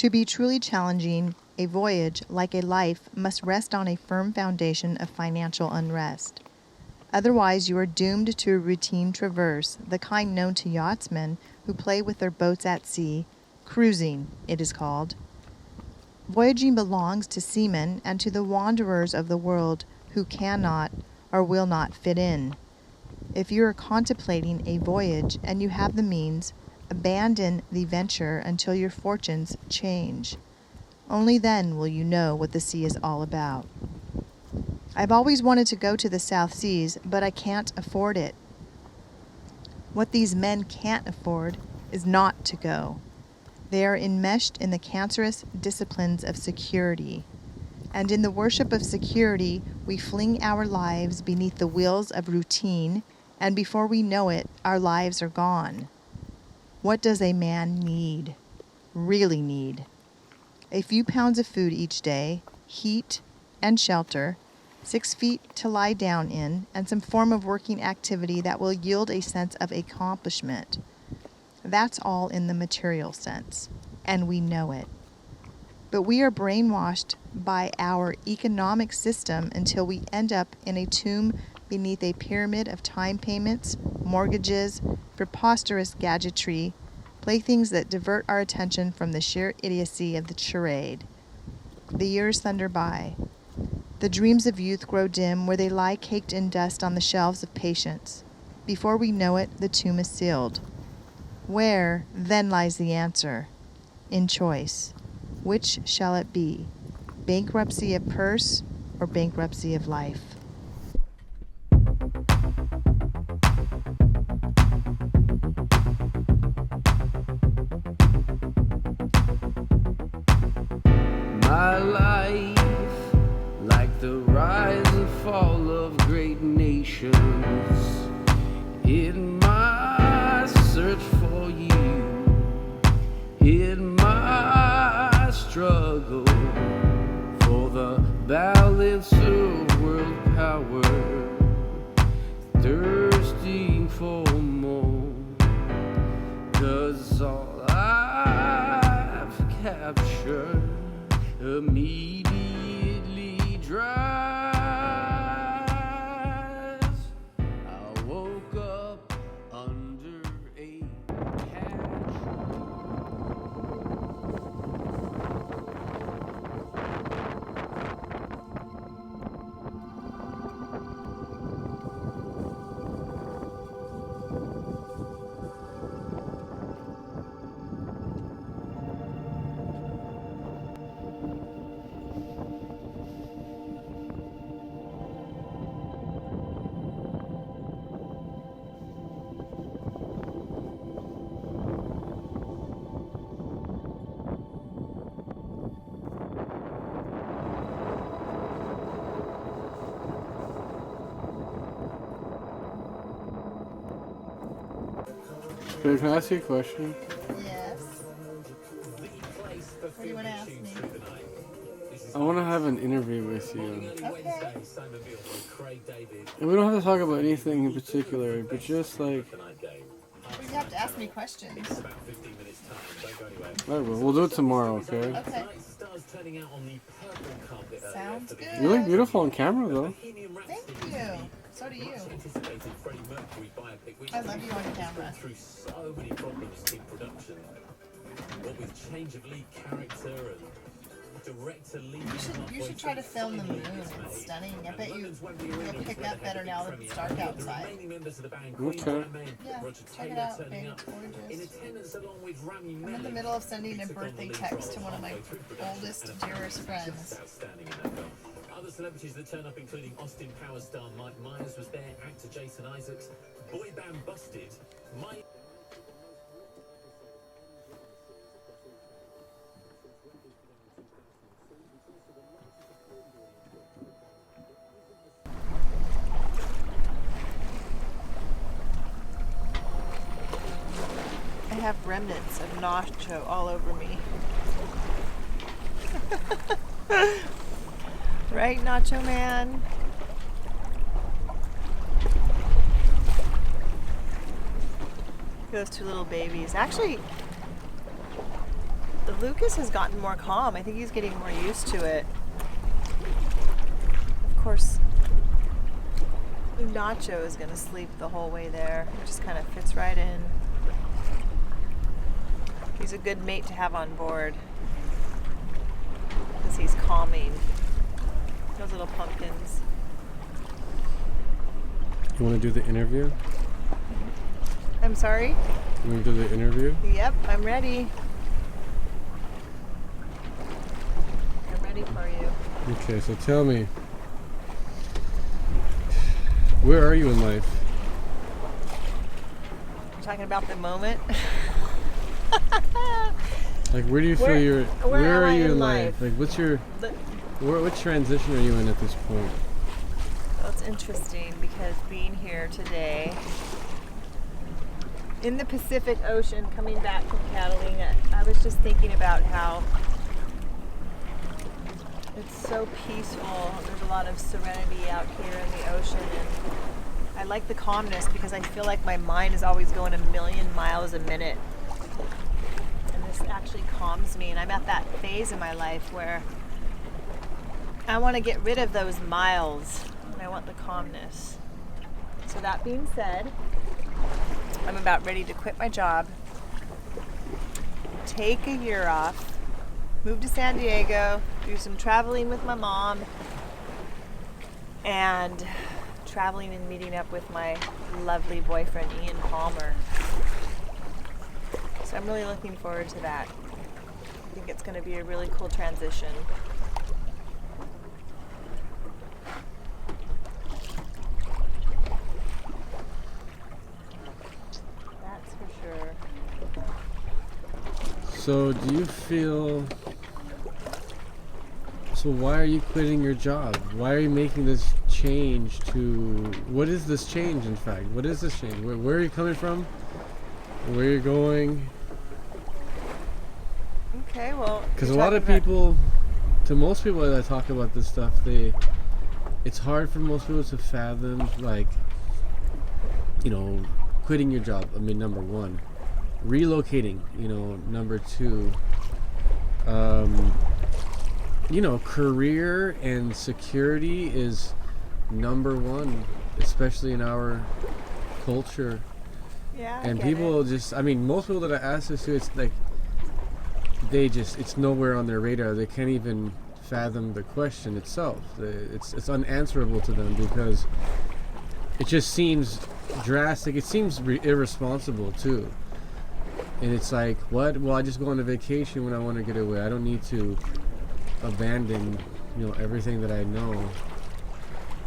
To be truly challenging, a voyage, like a life, must rest on a firm foundation of financial unrest. Otherwise, you are doomed to a routine traverse, the kind known to yachtsmen who play with their boats at sea. Cruising, it is called. Voyaging belongs to seamen and to the wanderers of the world who cannot or will not fit in. If you are contemplating a voyage and you have the means, abandon the venture until your fortunes change. Only then will you know what the sea is all about. I've always wanted to go to the South Seas, but I can't afford it. What these men can't afford is not to go. They are enmeshed in the cancerous disciplines of security. And in the worship of security, we fling our lives beneath the wheels of routine, and before we know it, our lives are gone. What does a man need? Really need? A few pounds of food each day, heat and shelter, 6 feet to lie down in, and some form of working activity that will yield a sense of accomplishment. That's all in the material sense, and we know it. But we are brainwashed by our economic system until we end up in a tomb beneath a pyramid of time payments, mortgages, preposterous gadgetry, playthings that divert our attention from the sheer idiocy of the charade. The years thunder by. The dreams of youth grow dim where they lie caked in dust on the shelves of patience. Before we know it, the tomb is sealed. Where, then, lies the answer? In choice. Which shall it be? Bankruptcy of purse or bankruptcy of life? My life, like the rise and fall of great nations, in my search for you, in my struggle for the balance of world power, thirsting for more, 'cause all I've captured immediately dries. I woke up under a Can I ask you a question? Yes. What do you want to ask me? I want to have an interview with you. Okay. And we don't have to talk about anything in particular, but just like... Well, you have to ask me questions. I will. We'll do it tomorrow, okay? Okay. Sounds good. You look beautiful on camera, though. Thank you. So do you. I love you on camera. You should try to film the moon. It's stunning. I bet you'll pick up better now that it's dark outside. Okay. Yeah, check it out, babe. It's gorgeous. I'm in the middle of sending a birthday text to one of my oldest, dearest friends. Other celebrities that turn up, including Austin Powers star Mike Myers was there, actor Jason Isaacs, boy band Busted, Mike. I have remnants of nacho all over me. Right, Nacho Man? Those two little babies. Actually, Lucas has gotten more calm. I think he's getting more used to it. Of course, Nacho is going to sleep the whole way there. He just kind of fits right in. He's a good mate to have on board because he's calming. Those little pumpkins. You want to do the interview? I'm sorry? You want to do the interview? Yep, I'm ready. I'm ready for you. Okay, so tell me, where are you in life? You're talking about the moment? Like, where do you feel you're? where are am I you in in life? Like, what's your? What transition are you in at this point? Well, it's interesting because being here today in the Pacific Ocean, coming back from Catalina, I was just thinking about how it's so peaceful. There's a lot of serenity out here in the ocean, and I like the calmness because I feel like my mind is always going a million miles a minute. And this actually calms me, and I'm at that phase in my life where I want to get rid of those miles, and I want the calmness. So that being said, I'm about ready to quit my job, take a year off, move to San Diego, do some traveling with my mom, and traveling and meeting up with my lovely boyfriend, Ian Palmer. So I'm really looking forward to that. I think it's going to be a really cool transition. That's for sure. So, do you feel? So, why are you quitting your job? Why are you making this change to? What is this change? In fact, what is this change? Where are you coming from? Where you're going? Okay, well, Because a lot of people, to most people that talk about this stuff, it's hard for most people to fathom, like, quitting your job. I mean, number one, relocating. Number two, career and security is number one, especially in our culture. Yeah, And people most people that I ask this to, it's like, it's nowhere on their radar. They can't even fathom the question itself. It's unanswerable to them because it just seems drastic. It seems irresponsible too. And it's like, what? Well, I just go on a vacation when I want to get away. I don't need to abandon, everything that I know.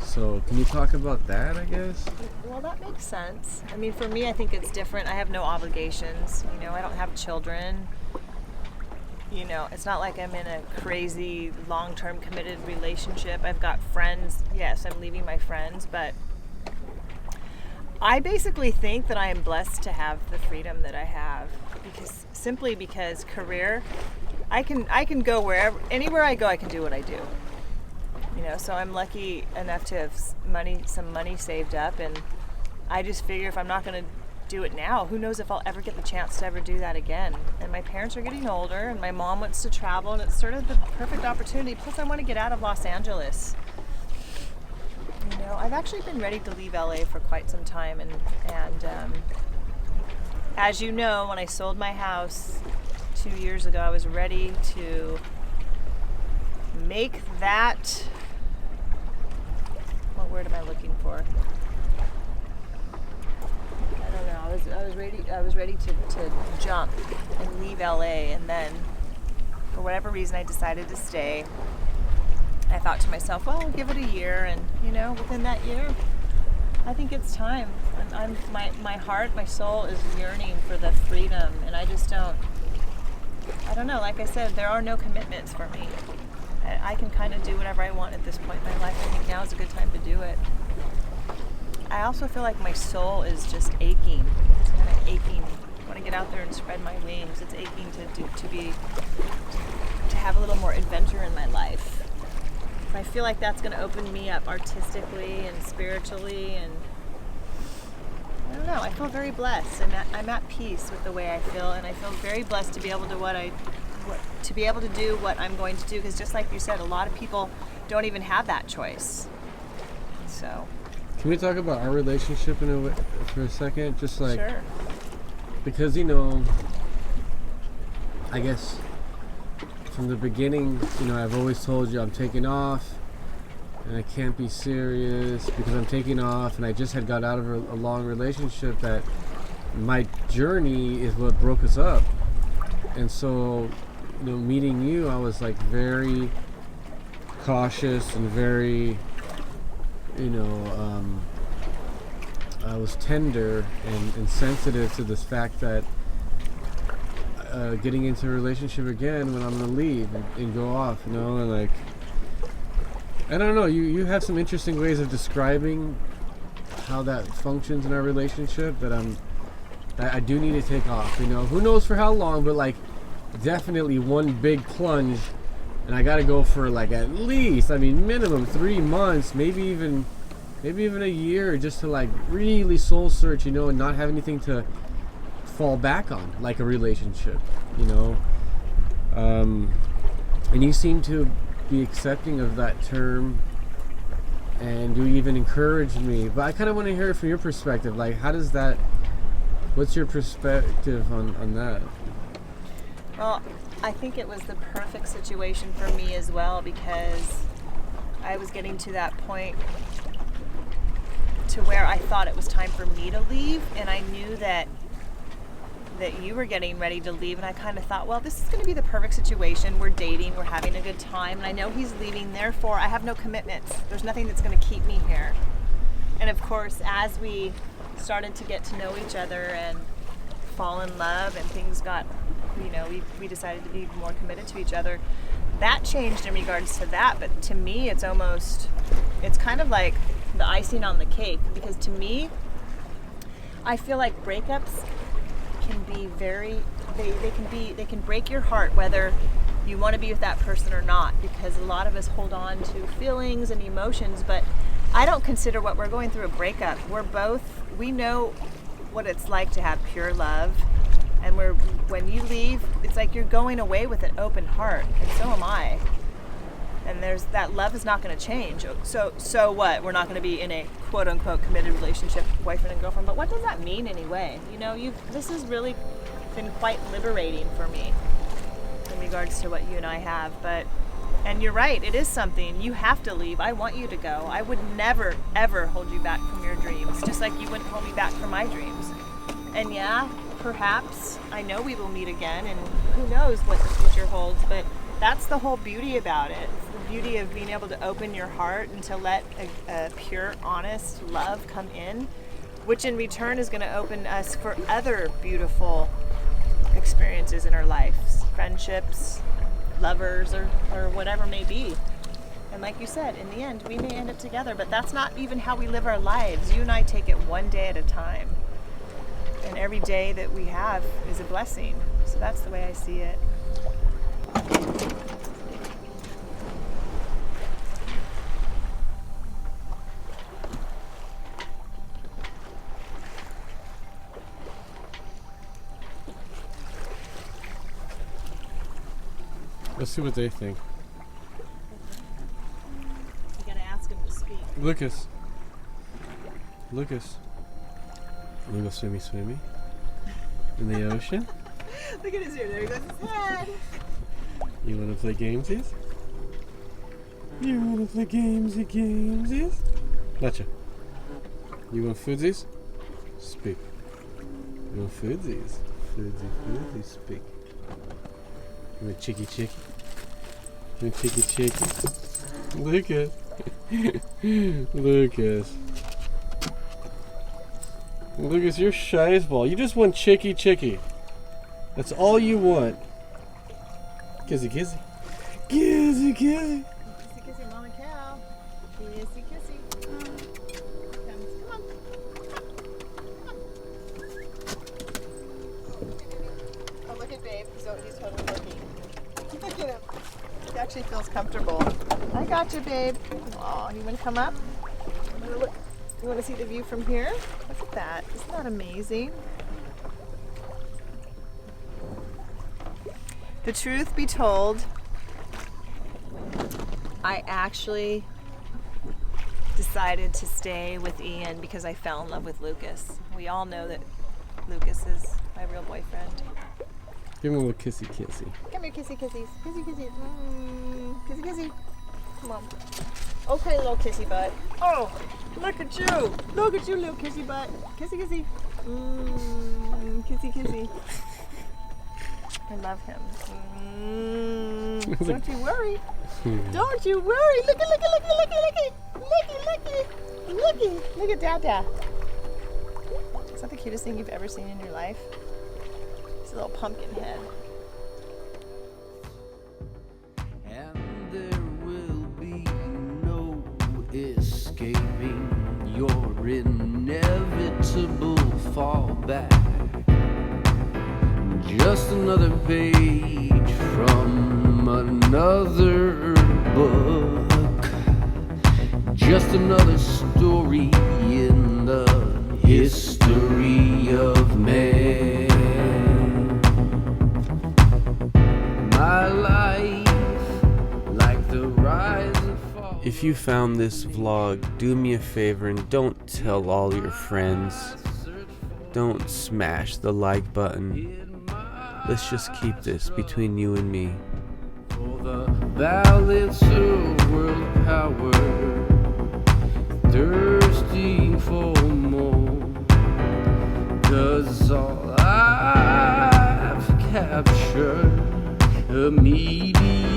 So, can you talk about that, I guess? Well, that makes sense. I mean, for me, I think it's different. I have no obligations. I don't have children. It's not like I'm in a crazy long-term committed relationship. I've got friends. Yes, I'm leaving my friends, but I basically think that I am blessed to have the freedom that I have because career, I can go anywhere I go, I can do what I do. So I'm lucky enough to have some money saved up, and I just figure if I'm not going to do it now, who knows if I'll ever get the chance to ever do that again. And my parents are getting older, and my mom wants to travel, and it's sort of the perfect opportunity. Plus, I want to get out of Los Angeles. I've actually been ready to leave LA for quite some time, and as you know, when I sold my house 2 years ago, I was ready to make that. What word am I looking for? I don't know. I was ready to jump and leave LA, and then for whatever reason I decided to stay. I thought to myself, well, I'll give it a year, and within that year, I think it's time. My heart, my soul is yearning for the freedom, and I just don't know. Like I said, there are no commitments for me. I can kind of do whatever I want at this point in my life. I think now is a good time to do it. I also feel like my soul is just aching. It's kind of aching. I want to get out there and spread my wings. It's aching to have a little more adventure in my life. I feel like that's going to open me up artistically and spiritually, and I don't know. I feel very blessed, and I'm at peace with the way I feel, and I feel very blessed to be able to to be able to do what I'm going to do, because just like you said, a lot of people don't even have that choice. So Can we talk about our relationship in a way, for a second? Just like, sure. because, you know, I guess from the beginning, you know, I've always told you I'm taking off and I can't be serious because I'm taking off, and I just had got out of a long relationship that my journey is what broke us up. And so, you know, meeting you, I was like very cautious and very, you know, I was tender and sensitive to this fact that getting into a relationship again when I'm gonna leave and go off, you know, and like, I don't know, you have some interesting ways of describing how that functions in our relationship that I do need to take off, you know. Who knows for how long, but like definitely one big plunge, and I gotta go for like at least, I mean, minimum 3 months, maybe even a year, just to like really soul search, you know, and not have anything to fall back on, like a relationship, you know. And you seem to be accepting of that term, and you even encouraged me. But I kind of want to hear it from your perspective. Like, how does that? What's your perspective on that? Well, I think it was the perfect situation for me as well, because I was getting to that point to where I thought it was time for me to leave, and I knew that you were getting ready to leave, and I kind of thought, well, this is going to be the perfect situation. We're dating, we're having a good time, and I know he's leaving, therefore I have no commitments. There's nothing that's going to keep me here. And of course, as we started to get to know each other and fall in love, and things got, you know, we decided to be more committed to each other, that changed in regards to that. But to me, it's kind of like the icing on the cake, because to me, I feel like breakups can be they can break your heart whether you want to be with that person or not, because a lot of us hold on to feelings and emotions. But I don't consider what we're going through a breakup. We know what it's like to have pure love, and when you leave, it's like you're going away with an open heart, and so am I. And that love is not going to change. So what? We're not going to be in a quote unquote committed relationship, boyfriend and girlfriend. But what does that mean anyway? You know, this has really been quite liberating for me in regards to what you and I have. And you're right, it is something. You have to leave. I want you to go. I would never, ever hold you back from your dreams, just like you wouldn't hold me back from my dreams. And yeah, perhaps, I know we will meet again, and who knows what the future holds, but that's the whole beauty about it. It's the beauty of being able to open your heart and to let a pure, honest love come in, which in return is going to open us for other beautiful experiences in our lives, friendships, lovers, or whatever may be. And like you said, in the end, we may end up together, but that's not even how we live our lives. You and I take it one day at a time. And every day that we have is a blessing. So that's the way I see it. Let's see what they think. You gotta ask him to speak. Lucas. You go swimmy in the ocean? Look at his ear. There he goes his head. You wanna play gamesies? You wanna play gamesies? Gotcha. You want foodsies? Speak. You want foodsies? Foodsie, speak. You want chicky? You want chicky? Lucas. Lucas, you're shy as ball. You just want chicky. That's all you want. Kissy. Kissy, mama cow. Kissy. Come on. Oh, look at Babe. He's totally looking. Look at him. He actually feels comfortable. I got you, Babe. Oh, you want to come up? Look. You want to see the view from here? Look at that. Isn't that amazing? The truth be told, I actually decided to stay with Ian because I fell in love with Lucas. We all know that Lucas is my real boyfriend. Give him a little kissy kissy. Come here, kissy kissies. Kissy kissies. Kissy kissy. Come on. Okay, little kissy butt. Oh, look at you. Look at you, little kissy butt. Kissy kissy. Kissy kissy. I love him. Don't you worry. Don't you worry. Looky, looky, looky, looky, looky. Looky, looky. Looky. Look at Dada. Is that the cutest thing you've ever seen in your life? It's a little pumpkin head. And there will be no escaping your inevitable fallback. Just another page from another book. Just another story in the history of man. My life, like the rise and fall. If you found this vlog, do me a favor and don't tell all your friends. Don't smash the like button. Let's just keep this between you and me. For the balance of world power, thirsting for more. 'Cause all I've captured, a meteor